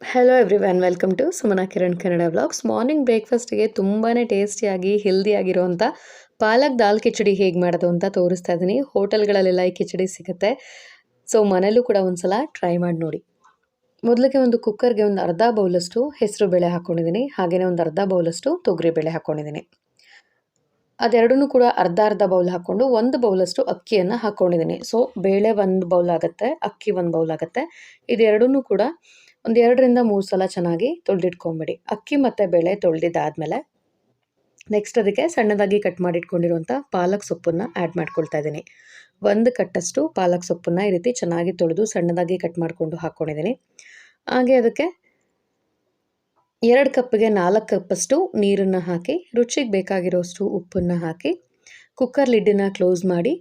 Hello everyone, welcome to Sumana Kiran Kannada vlogs. Morning ಬ್ರೇಕ್ಫಾಸ್ಟ್ಗೆ ತುಂಬಾ ಟೇಸ್ಟಿಯಾಗಿ ಹೆಲ್ದಿಯಾಗಿರುವಂಥ ಪಾಲಕ್ ದಾಲ್ ಕಿಚಡಿ ಹೇಗೆ ಮಾಡೋದು ಅಂತ ತೋರಿಸ್ತಾ ಇದ್ದೀನಿ. ಹೋಟೆಲ್ಗಳಲ್ಲೆಲ್ಲ ಈ ಕಿಚಡಿ ಸಿಗುತ್ತೆ. ಸೊ ಮನೇಲೂ ಕೂಡ ಒಂದ್ಸಲ ಟ್ರೈ ಮಾಡಿ ನೋಡಿ. ಮೊದಲಿಗೆ ಒಂದು ಕುಕ್ಕರ್ಗೆ ಒಂದು ಅರ್ಧ ಬೌಲಷ್ಟು ಹೆಸರು ಬೇಳೆ ಹಾಕ್ಕೊಂಡಿದ್ದೀನಿ. ಹಾಗೆಯೇ ಒಂದು ಅರ್ಧ ಬೌಲಷ್ಟು ತೊಗರಿ ಬೇಳೆ ಹಾಕ್ಕೊಂಡಿದ್ದೀನಿ. ಅದೆರಡನ್ನೂ ಕೂಡ ಅರ್ಧ ಅರ್ಧ ಬೌಲ್ ಹಾಕ್ಕೊಂಡು ಒಂದು ಬೌಲಷ್ಟು ಅಕ್ಕಿಯನ್ನು ಹಾಕ್ಕೊಂಡಿದ್ದೀನಿ. ಸೊ ಬೇಳೆ ಒಂದು ಬೌಲ್ ಆಗುತ್ತೆ, ಅಕ್ಕಿ ಒಂದು ಬೌಲ್ ಆಗುತ್ತೆ. ಇದೆರಡನ್ನೂ ಕೂಡ ಒಂದು 2ರಿಂದ 3 ಸಲ ಚೆನ್ನಾಗಿ ತೊಳೆದಿಟ್ಕೊಂಬಿಡಿ. ಅಕ್ಕಿ ಮತ್ತು ಬೇಳೆ ತೊಳೆದಿದ್ದಾದಮೇಲೆ ನೆಕ್ಸ್ಟ್ ಅದಕ್ಕೆ ಸಣ್ಣದಾಗಿ ಕಟ್ ಮಾಡಿಟ್ಕೊಂಡಿರುವಂಥ ಪಾಲಕ್ ಸೊಪ್ಪನ್ನು ಆ್ಯಡ್ ಮಾಡ್ಕೊಳ್ತಾ ಇದ್ದೀನಿ. 1 ಕಟ್ಟಷ್ಟು ಪಾಲಕ್ ಸೊಪ್ಪನ್ನು ಈ ರೀತಿ ಚೆನ್ನಾಗಿ ತೊಳೆದು ಸಣ್ಣದಾಗಿ ಕಟ್ ಮಾಡಿಕೊಂಡು ಹಾಕ್ಕೊಂಡಿದ್ದೀನಿ. ಹಾಗೆ ಅದಕ್ಕೆ 2 ಕಪ್ಪಿಗೆ 4 ಕಪ್ಪಷ್ಟು ನೀರನ್ನು ಹಾಕಿ ರುಚಿಗೆ ಬೇಕಾಗಿರೋಷ್ಟು ಉಪ್ಪನ್ನು ಹಾಕಿ ಕುಕ್ಕರ್ ಲಿಡ್ಡನ್ನು ಕ್ಲೋಸ್ ಮಾಡಿ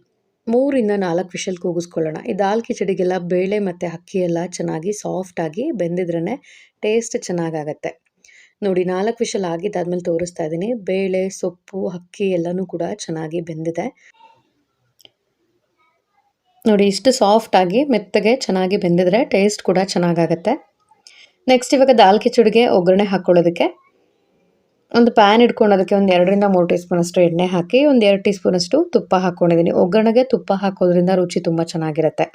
3ರಿಂದ 4 ವಿಷಲ್ ಕೂಗಿಸ್ಕೊಳ್ಳೋಣ. ಈ ದಾಲ್ ಕಿಚಡಿಗೆಲ್ಲ ಬೇಳೆ ಮತ್ತು ಅಕ್ಕಿ ಎಲ್ಲ ಚೆನ್ನಾಗಿ ಸಾಫ್ಟಾಗಿ ಬೆಂದಿದ್ರೇ ಟೇಸ್ಟ್ ಚೆನ್ನಾಗಾಗತ್ತೆ. ನೋಡಿ 4 ವಿಷಲ್ ಆಗಿದ್ದಾದ್ಮೇಲೆ ತೋರಿಸ್ತಾ ಇದ್ದೀನಿ. ಬೇಳೆ, ಸೊಪ್ಪು, ಅಕ್ಕಿ ಎಲ್ಲನೂ ಕೂಡ ಚೆನ್ನಾಗಿ ಬೆಂದಿದೆ. ನೋಡಿ ಇಷ್ಟು ಸಾಫ್ಟಾಗಿ ಮೆತ್ತಗೆ ಚೆನ್ನಾಗಿ ಬೆಂದಿದ್ರೆ ಟೇಸ್ಟ್ ಕೂಡ ಚೆನ್ನಾಗಾಗತ್ತೆ. ನೆಕ್ಸ್ಟ್ ಇವಾಗ ದಾಲ್ ಕಿಚಡಿಗೆ ಒಗ್ಗರಣೆ ಹಾಕ್ಕೊಳ್ಳೋದಕ್ಕೆ ಒಂದು ಪ್ಯಾನ್ ಇಟ್ಕೊಂಡು ಅದಕ್ಕೆ ಒಂದು 2ರಿಂದ 3 ಟೀ ಸ್ಪೂನಷ್ಟು ಎಣ್ಣೆ ಹಾಕಿ ಒಂದು 2 ಟೀ ಸ್ಪೂನಷ್ಟು ತುಪ್ಪ ಹಾಕ್ಕೊಂಡಿದ್ದೀನಿ. ಒಗ್ಗರಣೆಗೆ ತುಪ್ಪ ಹಾಕೋದ್ರಿಂದ ರುಚಿ ತುಂಬ ಚೆನ್ನಾಗಿರುತ್ತೆ.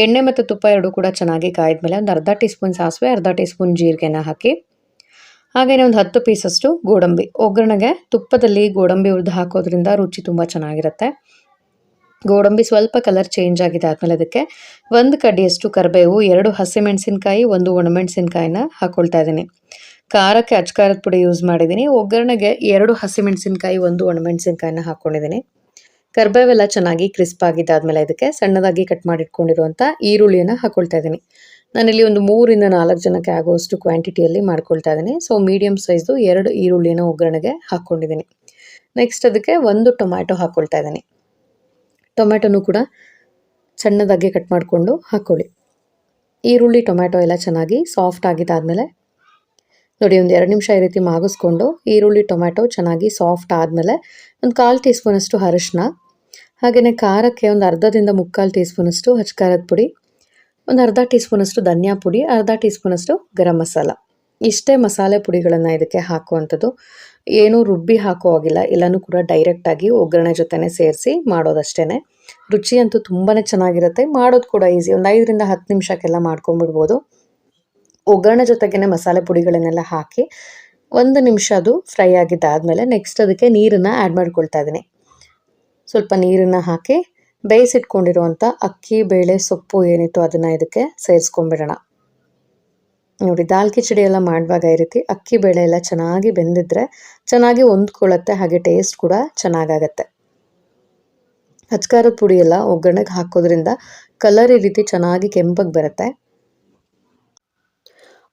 ಎಣ್ಣೆ ಮತ್ತು ತುಪ್ಪ ಎರಡೂ ಕೂಡ ಚೆನ್ನಾಗಿ ಕಾಯಿದ್ಮೇಲೆ ಒಂದು ಅರ್ಧ ಟೀ ಸ್ಪೂನ್ ಸಾಸಿವೆ, ಅರ್ಧ ಟೀ ಸ್ಪೂನ್ ಜೀರಿಗೆನ ಹಾಕಿ ಹಾಗೆಯೇ ಒಂದು 10 ಪೀಸಷ್ಟು ಗೋಡಂಬಿ. ಒಗ್ಗರಣೆಗೆ ತುಪ್ಪದಲ್ಲಿ ಗೋಡಂಬಿ ಹುರಿದು ಹಾಕೋದ್ರಿಂದ ರುಚಿ ತುಂಬ ಚೆನ್ನಾಗಿರುತ್ತೆ. ಗೋಡಂಬಿ ಸ್ವಲ್ಪ ಕಲರ್ ಚೇಂಜ್ ಆಗಿದೆ ಆದಮೇಲೆ ಅದಕ್ಕೆ 1 ಕಡ್ಡಿಯಷ್ಟು ಕರಿಬೇವು, 2 ಹಸಿಮೆಣಸಿನ್ಕಾಯಿ, 1 ಒಣಮೆಣಸಿನ್ಕಾಯಿನ ಹಾಕ್ಕೊಳ್ತಾ ಇದ್ದೀನಿ. ಖಾರಕ್ಕೆ ಅಚ್ಕಾರದ ಪುಡಿ ಯೂಸ್ ಮಾಡಿದ್ದೀನಿ. ಒಗ್ಗರಣೆಗೆ 2 ಹಸಿಮೆಣಸಿನ್ಕಾಯಿ, 1 ಒಣಮೆಣಸಿನ್ಕಾಯಿನ ಹಾಕ್ಕೊಂಡಿದ್ದೀನಿ. ಕರಿಬೇವೆಲ್ಲ ಚೆನ್ನಾಗಿ ಕ್ರಿಸ್ಪ್ ಆಗಿದ್ದಾದಮೇಲೆ ಇದಕ್ಕೆ ಸಣ್ಣದಾಗಿ ಕಟ್ ಮಾಡಿಟ್ಕೊಂಡಿರುವಂಥ ಈರುಳ್ಳಿಯನ್ನು ಹಾಕ್ಕೊಳ್ತಾ ಇದ್ದೀನಿ. ನಾನಿಲ್ಲಿ ಒಂದು 3ರಿಂದ 4 ಜನಕ್ಕೆ ಆಗುವಷ್ಟು ಕ್ವಾಂಟಿಟಿಯಲ್ಲಿ ಮಾಡ್ಕೊಳ್ತಾ ಇದ್ದೀನಿ. ಸೊ ಮೀಡಿಯಮ್ ಸೈಜ್ದು 2 ಈರುಳ್ಳಿನ ಒಗ್ಗರಣೆಗೆ ಹಾಕ್ಕೊಂಡಿದ್ದೀನಿ. ನೆಕ್ಸ್ಟ್ ಅದಕ್ಕೆ 1 ಟೊಮ್ಯಾಟೊ ಹಾಕ್ಕೊಳ್ತಾ ಇದ್ದೀನಿ. ಟೊಮ್ಯಾಟೊನೂ ಕೂಡ ಸಣ್ಣದಾಗಿ ಕಟ್ ಮಾಡಿಕೊಂಡು ಹಾಕ್ಕೊಳ್ಳಿ. ಈರುಳ್ಳಿ ಟೊಮ್ಯಾಟೊ ಎಲ್ಲ ಚೆನ್ನಾಗಿ ಸಾಫ್ಟ್ ಆಗಿದ್ದಾದಮೇಲೆ ನೋಡಿ ಒಂದು 2 ನಿಮಿಷ ಈ ರೀತಿ ಮಾಗಿಸ್ಕೊಂಡು ಈರುಳ್ಳಿ ಟೊಮ್ಯಾಟೊ ಚೆನ್ನಾಗಿ ಸಾಫ್ಟ್ ಆದಮೇಲೆ ಒಂದು 1/4 ಟೀ ಸ್ಪೂನಷ್ಟು ಅರಿಶಿನ, ಹಾಗೆಯೇ ಖಾರಕ್ಕೆ ಒಂದು ಅರ್ಧದಿಂದ 3/4 ಟೀ ಸ್ಪೂನಷ್ಟು ಅಚ್ಕಾರದ ಪುಡಿ, ಒಂದು ಅರ್ಧ ಟೀ ಸ್ಪೂನಷ್ಟು ಧನಿಯಾ ಪುಡಿ, ಅರ್ಧ ಟೀ ಸ್ಪೂನಷ್ಟು ಗರಂ ಮಸಾಲ. ಇಷ್ಟೇ ಮಸಾಲೆ ಪುಡಿಗಳನ್ನು ಇದಕ್ಕೆ ಹಾಕುವಂಥದ್ದು. ಏನೂ ರುಬ್ಬಿ ಹಾಕೋ ಆಗಿಲ್ಲ, ಎಲ್ಲನೂ ಕೂಡ ಡೈರೆಕ್ಟಾಗಿ ಒಗ್ಗರಣೆ ಜೊತೆನೇ ಸೇರಿಸಿ ಮಾಡೋದಷ್ಟೇ. ರುಚಿ ಅಂತೂ ತುಂಬಾ ಚೆನ್ನಾಗಿರುತ್ತೆ. ಮಾಡೋದು ಕೂಡ ಈಸಿ. ಒಂದು 5ರಿಂದ 10 ನಿಮಿಷಕ್ಕೆಲ್ಲ ಮಾಡ್ಕೊಂಡ್ಬಿಡ್ಬೋದು. ಒಗ್ಗರಣೆ ಜೊತೆಗೇ ಮಸಾಲೆ ಪುಡಿಗಳನ್ನೆಲ್ಲ ಹಾಕಿ 1 ನಿಮಿಷ ಅದು ಫ್ರೈ ಆಗಿದ್ದಾದಮೇಲೆ ನೆಕ್ಸ್ಟ್ ಅದಕ್ಕೆ ನೀರನ್ನು ಆ್ಯಡ್ ಮಾಡ್ಕೊಳ್ತಾ ಇದ್ದೀನಿ. ಸ್ವಲ್ಪ ನೀರನ್ನು ಹಾಕಿ ಬೇಯಿಸಿಟ್ಕೊಂಡಿರುವಂಥ ಅಕ್ಕಿ, ಬೇಳೆ, ಸೊಪ್ಪು ಏನಿತ್ತು ಅದನ್ನು ಇದಕ್ಕೆ ಸೇರಿಸ್ಕೊಂಡ್ಬಿಡೋಣ. ನೋಡಿ ದಾಲ್ ಕಿಚಡಿ ಎಲ್ಲ ಮಾಡುವಾಗ ಈ ರೀತಿ ಅಕ್ಕಿ ಬೇಳೆ ಎಲ್ಲ ಚೆನ್ನಾಗಿ ಬೆಂದಿದ್ರೆ ಚೆನ್ನಾಗಿ ಹೊಂದ್ಕೊಳ್ಳುತ್ತೆ, ಹಾಗೆ ಟೇಸ್ಟ್ ಕೂಡ ಚೆನ್ನಾಗಾಗತ್ತೆ. ಅಚ್ಕಾರದ ಪುಡಿ ಎಲ್ಲ ಒಗ್ಗರಣೆಗೆ ಹಾಕೋದ್ರಿಂದ ಕಲರ್ ಈ ರೀತಿ ಚೆನ್ನಾಗಿ ಕೆಂಪಗೆ ಬರುತ್ತೆ.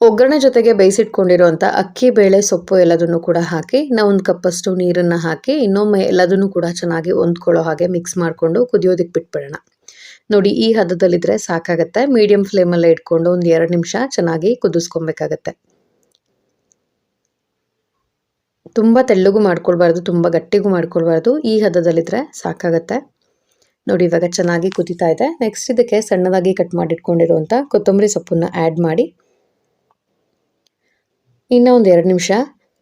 ಒಗ್ಗರಣೆ ಜೊತೆಗೆ ಬೇಯಿಸಿಟ್ಕೊಂಡಿರುವಂಥ ಅಕ್ಕಿ, ಬೇಳೆ, ಸೊಪ್ಪು ಎಲ್ಲದನ್ನು ಕೂಡ ಹಾಕಿ ನಾವು 1 ಕಪ್ಪಷ್ಟು ನೀರನ್ನು ಹಾಕಿ ಇನ್ನೊಮ್ಮೆ ಎಲ್ಲದನ್ನು ಕೂಡ ಚೆನ್ನಾಗಿ ಹೊಂದ್ಕೊಳ್ಳೋ ಹಾಗೆ ಮಿಕ್ಸ್ ಮಾಡಿಕೊಂಡು ಕುದಿಯೋದಕ್ಕೆ ಬಿಟ್ಬಿಡೋಣ. ನೋಡಿ ಈ ಹದದಲ್ಲಿದ್ದರೆ ಸಾಕಾಗತ್ತೆ. ಮೀಡಿಯಂ ಫ್ಲೇಮಲ್ಲೇ ಇಟ್ಕೊಂಡು ಒಂದು 2 ನಿಮಿಷ ಚೆನ್ನಾಗಿ ಕುದಿಸ್ಕೊಬೇಕಾಗತ್ತೆ. ತುಂಬ ತೆಳ್ಳಗೂ ಮಾಡ್ಕೊಳ್ಬಾರ್ದು, ತುಂಬ ಗಟ್ಟಿಗೂ ಮಾಡ್ಕೊಳ್ಬಾರ್ದು. ಈ ಹದದಲ್ಲಿದ್ದರೆ ಸಾಕಾಗತ್ತೆ. ನೋಡಿ ಇವಾಗ ಚೆನ್ನಾಗಿ ಕುದೀತಾ ಇದೆ. ನೆಕ್ಸ್ಟ್ ಇದಕ್ಕೆ ಸಣ್ಣದಾಗಿ ಕಟ್ ಮಾಡಿಟ್ಕೊಂಡಿರುವಂಥ ಕೊತ್ತಂಬರಿ ಸೊಪ್ಪನ್ನು ಆ್ಯಡ್ ಮಾಡಿ ಇನ್ನೂ ಒಂದು 2 ನಿಮಿಷ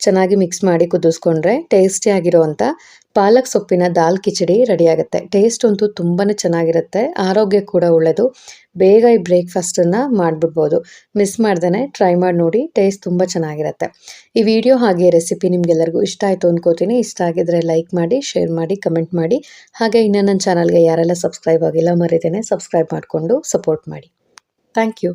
ಚೆನ್ನಾಗಿ ಮಿಕ್ಸ್ ಮಾಡಿ ಕುದಿಸ್ಕೊಂಡ್ರೆ ಟೇಸ್ಟಿಯಾಗಿರುವಂಥ ಪಾಲಕ್ ಸೊಪ್ಪಿನ ದಾಲ್ ಕಿಚಡಿ ರೆಡಿಯಾಗುತ್ತೆ. ಟೇಸ್ಟ್ ಅಂತೂ ತುಂಬಾ ಚೆನ್ನಾಗಿರುತ್ತೆ, ಆರೋಗ್ಯ ಕೂಡ ಒಳ್ಳೆಯದು. ಬೇಗ ಈ ಬ್ರೇಕ್ಫಾಸ್ಟನ್ನು ಮಾಡಿಬಿಡ್ಬೋದು. ಮಿಸ್ ಮಾಡ್ದೇ ಟ್ರೈ ಮಾಡಿ ನೋಡಿ, ಟೇಸ್ಟ್ ತುಂಬ ಚೆನ್ನಾಗಿರುತ್ತೆ. ಈ ವಿಡಿಯೋ ಹಾಗೆ ರೆಸಿಪಿ ನಿಮಗೆಲ್ಲರಿಗೂ ಇಷ್ಟ ಆಯಿತು ಅಂದ್ಕೋತೀನಿ. ಇಷ್ಟ ಆಗಿದ್ರೆ ಲೈಕ್ ಮಾಡಿ, ಶೇರ್ ಮಾಡಿ, ಕಮೆಂಟ್ ಮಾಡಿ. ಹಾಗೆ ಇನ್ನೂ ನನ್ನ ಚಾನಲ್ಗೆ ಯಾರೆಲ್ಲ ಸಬ್ಸ್ಕ್ರೈಬ್ ಆಗಿಲ್ಲ ಮರಿದೇನೆ ಸಬ್ಸ್ಕ್ರೈಬ್ ಮಾಡಿಕೊಂಡು ಸಪೋರ್ಟ್ ಮಾಡಿ. Thank you.